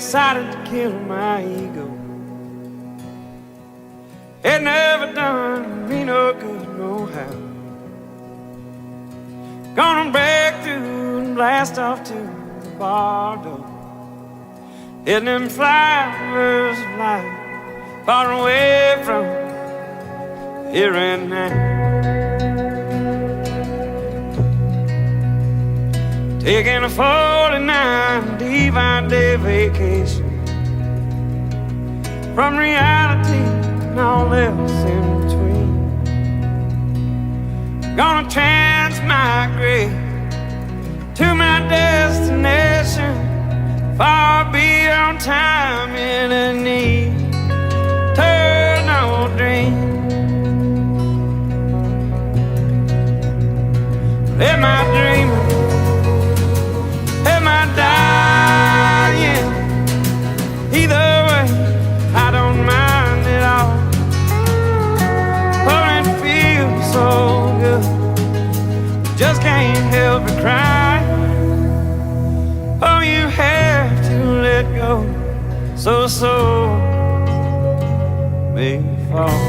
decided to kill my ego. It never done me no good, no how. Gonna break through and blast off to the bar door, hitting them flowers of life, far away from here and now. Taking a 49 Uvalde vacation from reality and all else in between. Gonna transmigrate to my destination, far beyond time in an eternal dream. Am I dreaming? Am I dying? Either way, I don't mind at all. Oh, it feels so good, just can't help but cry. Oh, you have to let go, so may fall.